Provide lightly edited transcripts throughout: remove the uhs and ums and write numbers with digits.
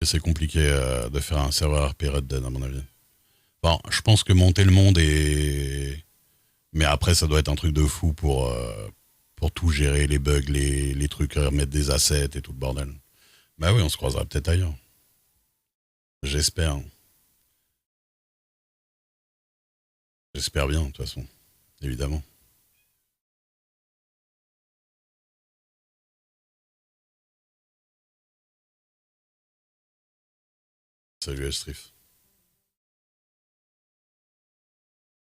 Et c'est compliqué de faire un serveur RP Red Dead, à mon avis. Bon, je pense que monter le monde est... Mais après, ça doit être un truc de fou pour tout gérer, les bugs, les trucs, mettre des assets et tout le bordel. Bah oui, on se croisera peut-être ailleurs. J'espère. J'espère bien, de toute façon. Évidemment. Salut Astrif.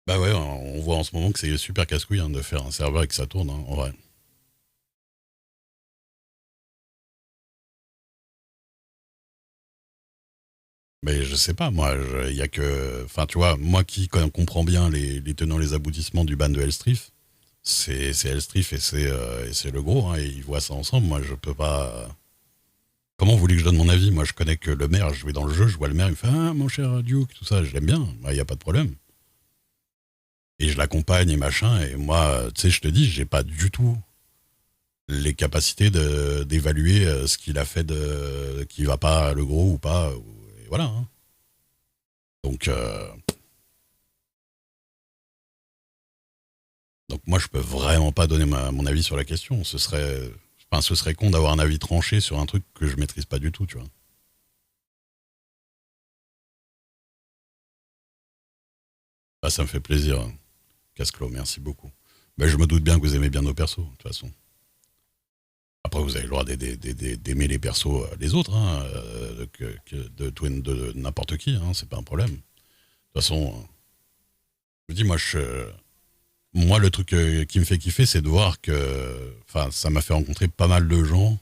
Bah ouais, on voit en ce moment que c'est super casse-couille de faire un serveur et que ça tourne, en vrai. Mais je sais pas, moi, il y a que... Enfin, tu vois, moi qui comprends bien les tenants, les aboutissements du ban de Hellstriff, c'est Hellstriff et c'est le gros, hein, et ils voient ça ensemble. Moi, je peux pas... Comment vous voulez que je donne mon avis? Moi, je connais que le maire, je vais dans le jeu, je vois le maire, il me fait «Ah, mon cher Duke», tout ça, je l'aime bien, il n'y a pas de problème. Et je l'accompagne et machin, et moi, tu sais, je te dis, j'ai pas du tout les capacités d'évaluer ce qu'il a fait de qui va pas, le gros ou pas, et voilà, hein. Donc, donc moi, je peux vraiment pas donner mon avis sur la question. Enfin, ce serait con d'avoir un avis tranché sur un truc que je maîtrise pas du tout, tu vois. Bah, ça me fait plaisir, hein. Casclo, merci beaucoup. Bah, je me doute bien que vous aimez bien nos persos, de toute façon. Après, vous avez le droit d'aimer les persos des autres, hein, de n'importe qui, hein, c'est pas un problème. De toute façon, je vous dis, moi, le truc qui me fait kiffer, c'est de voir que, enfin, ça m'a fait rencontrer pas mal de gens,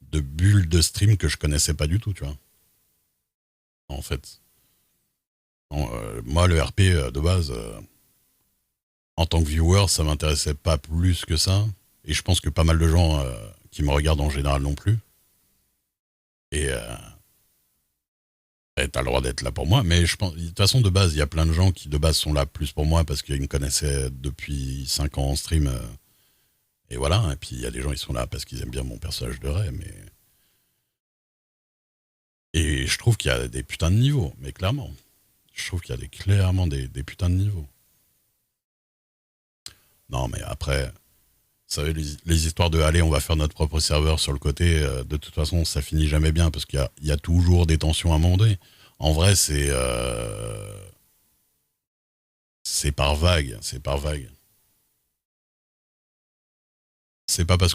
de bulles de stream que je connaissais pas du tout, tu vois. En fait, moi, le RP de base, en tant que viewer, ça m'intéressait pas plus que ça, et je pense que pas mal de gens qui me regardent en général non plus. Et t'as le droit d'être là pour moi, mais je pense, de toute façon, de base, il y a plein de gens qui de base sont là plus pour moi parce qu'ils me connaissaient depuis 5 ans en stream. Et voilà, et puis il y a des gens qui sont là parce qu'ils aiment bien mon personnage de Ray, mais... Et je trouve qu'il y a des putains de niveaux, mais clairement. Je trouve qu'il y a clairement des putains de niveaux. Non, mais après, vous savez, les histoires de allez, on va faire notre propre serveur sur le côté, de toute façon, ça finit jamais bien parce qu'il y a toujours des tensions à un moment donné. En vrai, c'est par vague, c'est par vague. C'est pas parce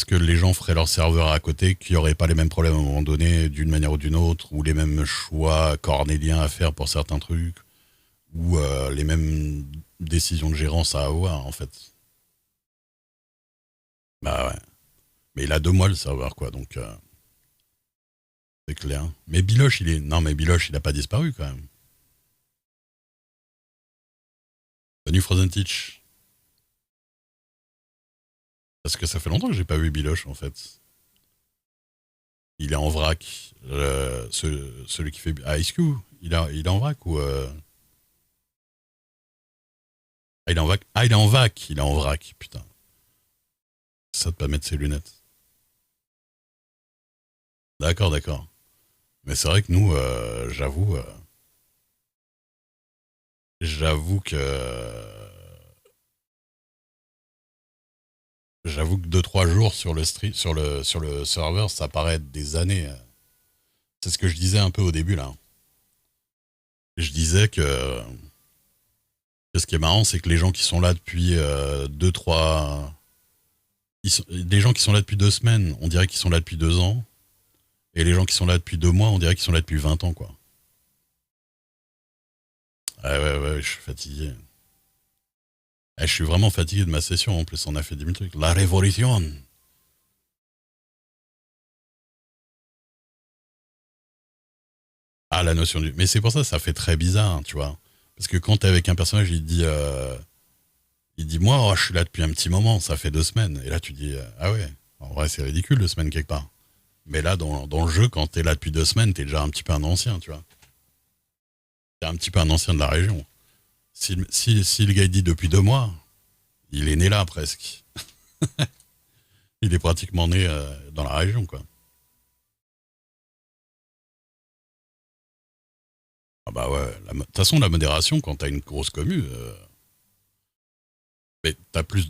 que les gens feraient leur serveur à côté qu'il n'y aurait pas les mêmes problèmes à un moment donné, d'une manière ou d'une autre, ou les mêmes choix cornéliens à faire pour certains trucs, ou les mêmes décisions de gérance à avoir, en fait. Bah ouais. Mais il a 2 mois le serveur, quoi, donc c'est clair. Mais Biloche, non, mais Biloche, il a pas disparu, quand même. Salut Frozen Teach. Parce que ça fait longtemps que j'ai pas vu Biloche, en fait. Il est en vrac. Celui qui fait Ice Cube, il est en vrac ou... Ah, il est en vac. Ah, il est en vac. Il est en vrac, putain. Ça de pas mettre ses lunettes. D'accord, d'accord. Mais c'est vrai que nous, j'avoue que, j'avoue que 2, 3 jours sur sur le serveur, ça paraît être des années. C'est ce que je disais un peu au début là. Je disais que ce qui est marrant, c'est que les gens qui sont là depuis 2, 3, des gens qui sont là depuis 2 semaines, on dirait qu'ils sont là depuis 2 ans, et les gens qui sont là depuis 2 mois, on dirait qu'ils sont là depuis 20 ans, quoi. Ah ouais, ouais, je suis fatigué. Ah, je suis vraiment fatigué de ma session. En plus, on a fait 10 000 trucs. La révolution. Ah, la notion du. Mais c'est pour ça, ça fait très bizarre, hein, tu vois. Parce que quand t'es avec un personnage, il dit, moi, oh, je suis là depuis un petit moment, ça fait 2 semaines. Et là, tu dis, ah ouais, en vrai, c'est ridicule 2 semaines quelque part. Mais là, dans le jeu, quand t'es là depuis 2 semaines, t'es déjà un petit peu un ancien, tu vois. T'es un petit peu un ancien de la région. Si le gars il dit depuis 2 mois, il est né là presque. Il est pratiquement né dans la région, quoi. Ah bah ouais, de toute façon, la modération, quand t'as une grosse commu, mais t'as plus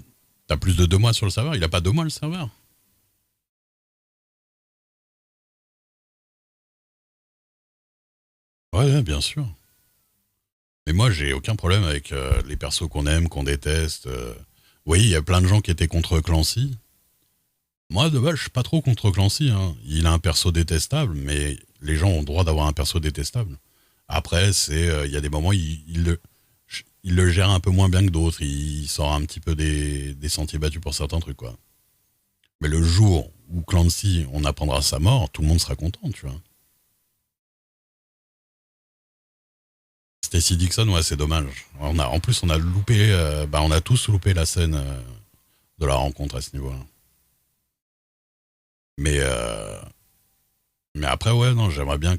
de 2 mois sur le serveur. Il a pas 2 mois le serveur. Ouais, ouais, bien sûr. Mais moi, j'ai aucun problème avec les persos qu'on aime, qu'on déteste. Oui, il y a plein de gens qui étaient contre Clancy. Moi, de base, je suis pas trop contre Clancy, hein. Il a un perso détestable, mais les gens ont le droit d'avoir un perso détestable. Après, il y a des moments, il le gère un peu moins bien que d'autres. Il sort un petit peu des sentiers battus pour certains trucs, quoi. Mais le jour où Clancy, on apprendra sa mort, tout le monde sera content, tu vois. Stacy Dixon, ouais, c'est dommage. En plus, on a loupé, on a tous loupé la scène de la rencontre à ce niveau-là. Mais, euh, mais après, ouais, non, j'aimerais bien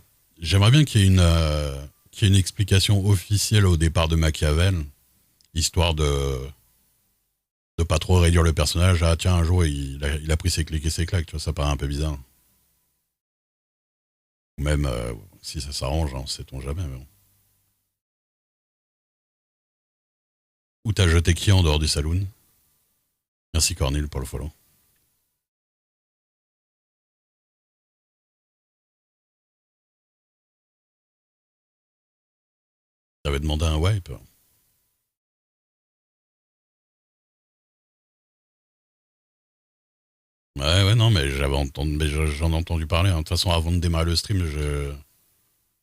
qu'il y ait une explication officielle au départ de Machiavel, histoire de pas trop réduire le personnage. Ah, tiens, un jour, il a pris ses clics et ses claques, tu vois, ça paraît un peu bizarre. Ou même, si ça s'arrange, hein, sait-on jamais. Mais bon. Ou t'as jeté qui en dehors du saloon? Merci Cornel pour le follow. T'avais demandé un wipe. Ouais, ouais, non, mais j'en ai entendu parler, hein. De toute façon, avant de démarrer le stream,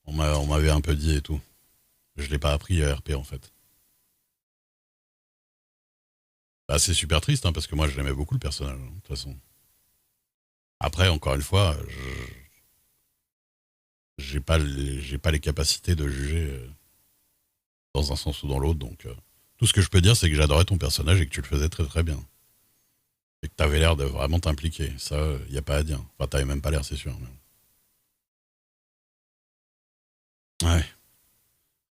on m'avait un peu dit et tout. Je l'ai pas appris à RP en fait. Bah, c'est super triste, hein, parce que moi, je l'aimais beaucoup le personnage, hein, de toute façon. Après, encore une fois, j'ai pas les capacités de juger dans un sens ou dans l'autre, donc tout ce que je peux dire, c'est que j'adorais ton personnage et que tu le faisais très très bien. Et que t'avais l'air de vraiment t'impliquer. Ça, y a pas à dire. Enfin, t'avais même pas l'air, c'est sûr. Ouais.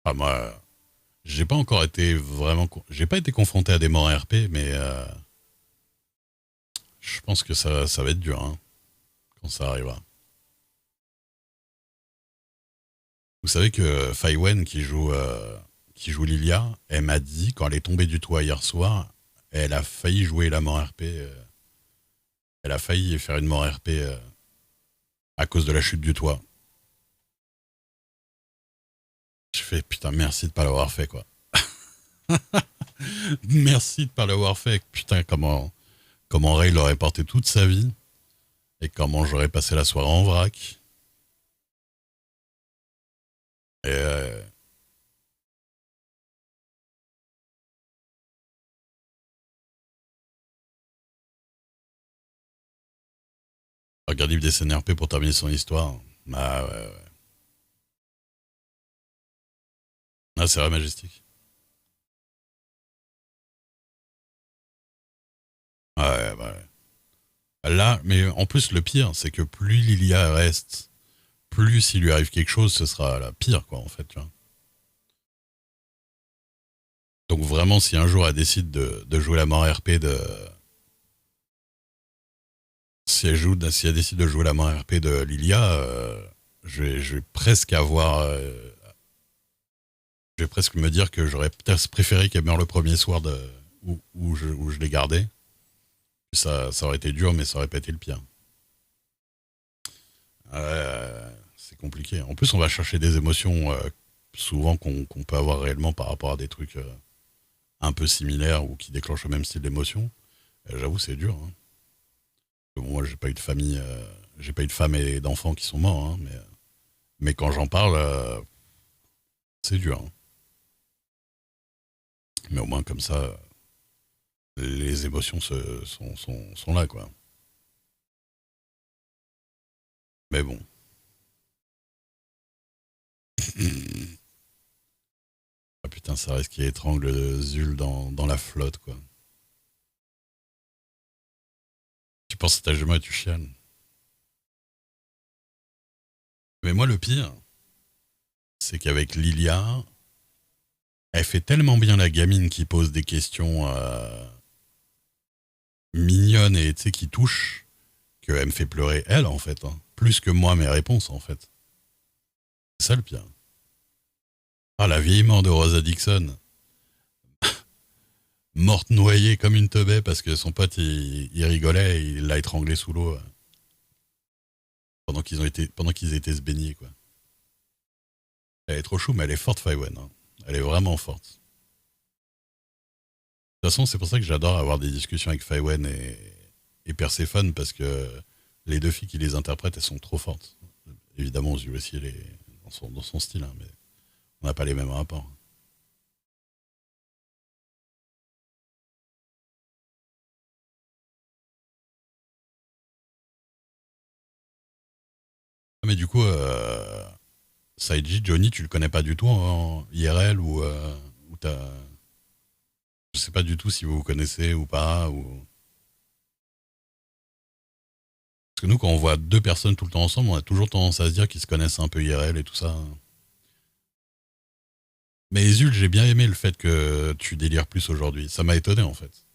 Enfin, moi, j'ai pas encore été vraiment. J'ai pas été confronté à des morts RP, mais je pense que ça va être dur, hein, quand ça arrivera. Vous savez que Fai Wen, qui joue Lilia, elle m'a dit, quand elle est tombée du toit hier soir, elle a failli jouer la mort RP. Elle a failli faire une mort RP à cause de la chute du toit. Je fais putain, merci de pas l'avoir fait, quoi. Merci de pas l'avoir fait. Putain, comment Ray l'aurait porté toute sa vie et comment j'aurais passé la soirée en vrac. Et regarde des CNRP pour terminer son histoire. Ah, ouais, ouais. Ah, c'est vrai, Majestic. Ouais, ouais. Là, mais en plus, le pire, c'est que plus Lilia reste, plus il lui arrive quelque chose, ce sera la pire, quoi, en fait, tu vois. Donc vraiment, si un jour elle décide de jouer la mort RP de... Si elle décide de jouer la mort RP de Lilia, je vais presque avoir... je vais presque me dire que j'aurais peut-être préféré qu'elle meure le premier soir où je l'ai gardée. Ça aurait été dur, mais ça aurait pas été le pire. C'est compliqué. En plus, on va chercher des émotions souvent qu'on peut avoir réellement par rapport à des trucs un peu similaires ou qui déclenchent le même style d'émotion. J'avoue, c'est dur, hein. Bon, moi, j'ai pas eu de famille, j'ai pas eu de femmes et d'enfants qui sont morts, hein, mais quand j'en parle, c'est dur, hein. Mais au moins, comme ça, les émotions sont là, quoi. Mais bon. Ah putain, ça reste qui étrangle Zul dans la flotte, quoi. Tu penses à ta jument et tu chiales. Mais moi, le pire, c'est qu'avec Lilia, elle fait tellement bien la gamine qui pose des questions mignonnes et tu sais, qui touchent, qu'elle me fait pleurer, elle, en fait, hein. Plus que moi, mes réponses, en fait. C'est ça le pire. Ah, la vieille mort de Rosa Dixon, morte noyée comme une teubée parce que son pote il rigolait et il l'a étranglée sous l'eau pendant qu'ils étaient se baigner quoi. Elle est trop chou, mais elle est forte, Fawen, hein. Elle est vraiment forte. De toute façon, c'est pour ça que j'adore avoir des discussions avec Fawen et Perséphone parce que les deux filles qui les interprètent, elles sont trop fortes. Évidemment, Ozzy aussi, elle est dans son style, hein, mais on n'a pas les mêmes rapports. Ah, mais du coup, Saiji, Johnny, tu le connais pas du tout en IRL ou t'as. Je sais pas du tout si vous vous connaissez ou pas. Parce que nous, quand on voit deux personnes tout le temps ensemble, on a toujours tendance à se dire qu'ils se connaissent un peu IRL et tout ça. Mais Zul, j'ai bien aimé le fait que tu délires plus aujourd'hui. Ça m'a étonné en fait.